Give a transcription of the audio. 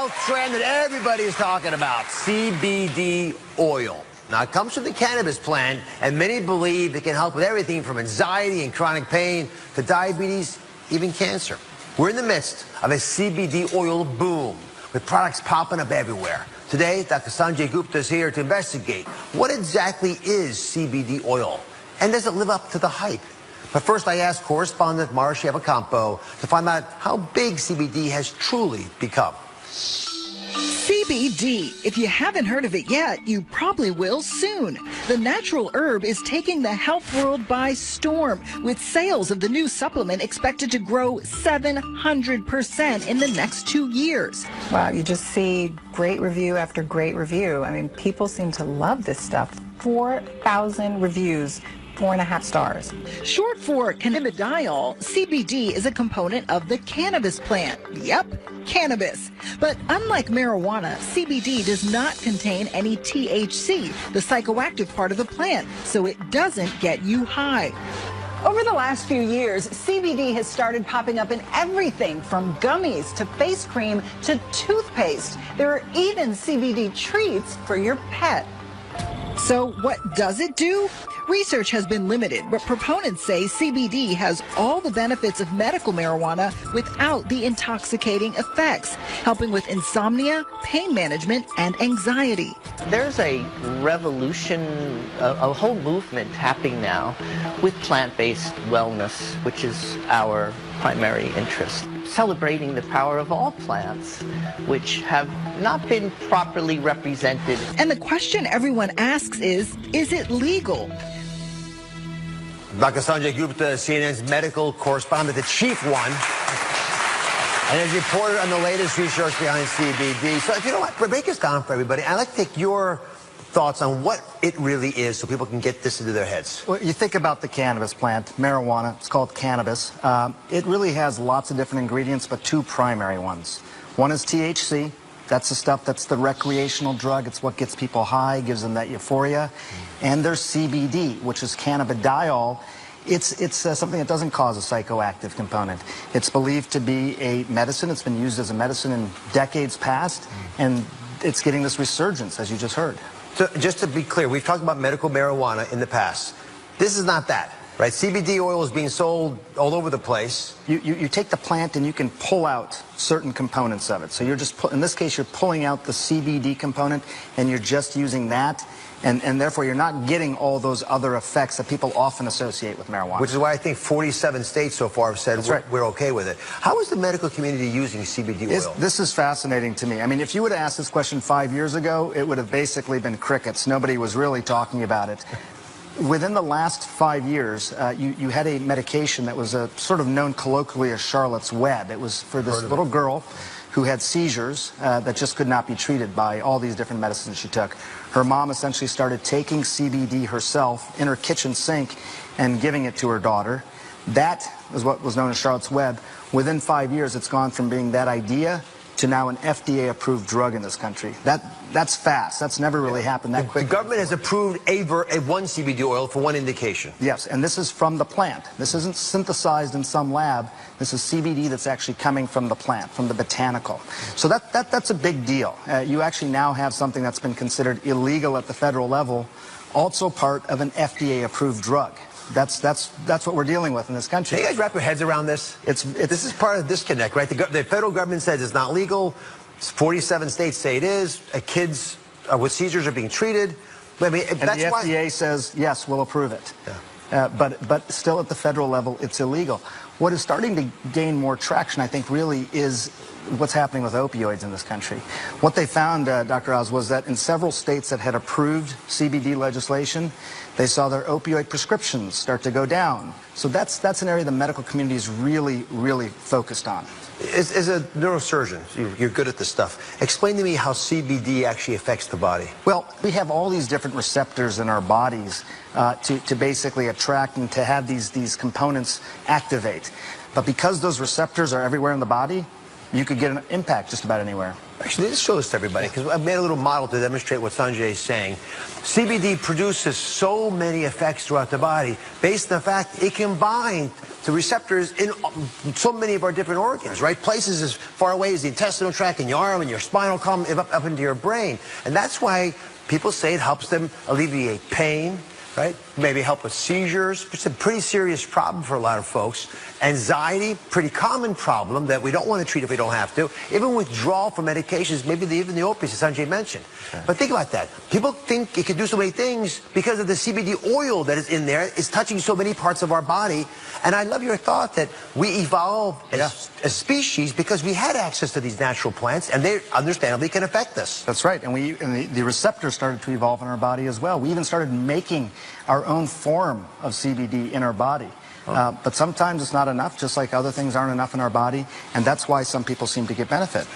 health trend that everybody is talking about, CBD oil. Now, it comes from the cannabis plant, and many believe it can help with everything from anxiety and chronic pain to diabetes, even cancer. We're in the midst of a CBD oil boom, with products popping up everywhere. Today, Dr. Sanjay Gupta is here to investigate what exactly is CBD oil, and does it live up to the hype? But first, I asked correspondent Marcia Vacampo to find out how big CBD has truly become. CBD. If you haven't heard of it yet, you probably will soon. The natural herb is taking the health world by storm, with sales of the new supplement expected to grow 700% in the next 2 years. Wow, you just see great review after great review. I mean, people seem to love this stuff. 4,000 reviews. 4.5 stars. Short for cannabidiol, CBD is a component of the cannabis plant. Yep, cannabis. But unlike marijuana, CBD does not contain any THC, the psychoactive part of the plant, so it doesn't get you high. Over the last few years, CBD has started popping up in everything from gummies to face cream to toothpaste. There are even CBD treats for your pet. So what does it do? Research has been limited, but proponents say CBD has all the benefits of medical marijuana without the intoxicating effects, helping with insomnia, pain management, and anxiety. There's a revolution, a whole movement happening now with plant-based wellness, which is our primary interest. Celebrating the power of all plants, which have not been properly represented. And the question everyone asks is it legal? Dr. Sanjay Gupta, CNN's medical correspondent, the chief one, and has reported on the latest research behind CBD. So if you don't want to break this down for everybody, I'd like to take your thoughts on what it really is so people can get this into their heads. Well, you think about the cannabis plant, marijuana, it's called cannabis. It really has lots of different ingredients, but two primary ones. One is THC. That's the stuff that's the recreational drug. It's what gets people high, gives them that euphoria. And there's CBD, which is cannabidiol. It's something that doesn't cause a psychoactive component. It's believed to be a medicine. It's been used as a medicine in decades past, and it's getting this resurgence, as you just heard. So just to be clear, we've talked about medical marijuana in the past. This is not that, right? CBD oil is being sold all over the place. You take the plant and you can pull out certain components of it. So you're just, in this case, you're pulling out the CBD component and you're just using that. And therefore, you're not getting all those other effects that people often associate with marijuana. Which is why I think 47 states so far have said we're okay with it. How is the medical community using CBD oil? This is fascinating to me. I mean, if you would have asked this question 5 years ago, it would have basically been crickets. Nobody was really talking about it. Within the last 5 years, you had a medication that was sort of known colloquially as Charlotte's Web. It was for this little girl who had seizures that just could not be treated by all these different medicines she took. Her mom essentially started taking CBD herself in her kitchen sink and giving it to her daughter. That was what was known as Charlotte's Web. Within 5 years, it's gone from being that idea to now an FDA-approved drug in this country. That's fast. That's never really happened that quickly. The government has approved one CBD oil for one indication. Yes, and this is from the plant. This isn't synthesized in some lab. This is CBD that's actually coming from the plant, from the botanical. So that's a big deal. You actually now have something that's been considered illegal at the federal level, also part of an FDA-approved drug. That's what we're dealing with in this country. Can you guys wrap your heads around this? This is part of the disconnect, right? The federal government says it's not legal. 47 states say it is. Kids with seizures are being treated. I mean, and the FDA says, yes, we'll approve it. Yeah. But still at the federal level, it's illegal. What is starting to gain more traction, I think, really is what's happening with opioids in this country. What they found, Dr. Oz, was that in several states that had approved CBD legislation, they saw their opioid prescriptions start to go down. So that's an area the medical community is really, really focused on. As a neurosurgeon, you're good at this stuff. Explain to me how CBD actually affects the body. Well, we have all these different receptors in our bodies to basically attract and to have these components activate. But because those receptors are everywhere in the body, you could get an impact just about anywhere. Actually, let's show this to everybody, because I've made a little model to demonstrate what Sanjay is saying. CBD produces so many effects throughout the body based on the fact it can bind to receptors in so many of our different organs, right? Places as far away as the intestinal tract, in your arm, and your spinal column, up into your brain. And that's why people say it helps them alleviate pain, right? Maybe help with seizures. It's a pretty serious problem for a lot of folks. Anxiety, pretty common problem that we don't want to treat if we don't have to. Even withdrawal from medications, maybe even the opiates, as Sanjay mentioned. Okay. But think about that. People think it can do so many things because of the CBD oil that is in there. It's touching so many parts of our body. And I love your thought that we evolved as a species because we had access to these natural plants, and they understandably can affect us. That's right. And the receptors started to evolve in our body as well. We even started making our own form of CBD in our body. But sometimes it's not enough, just like other things aren't enough in our body, and that's why some people seem to get benefit.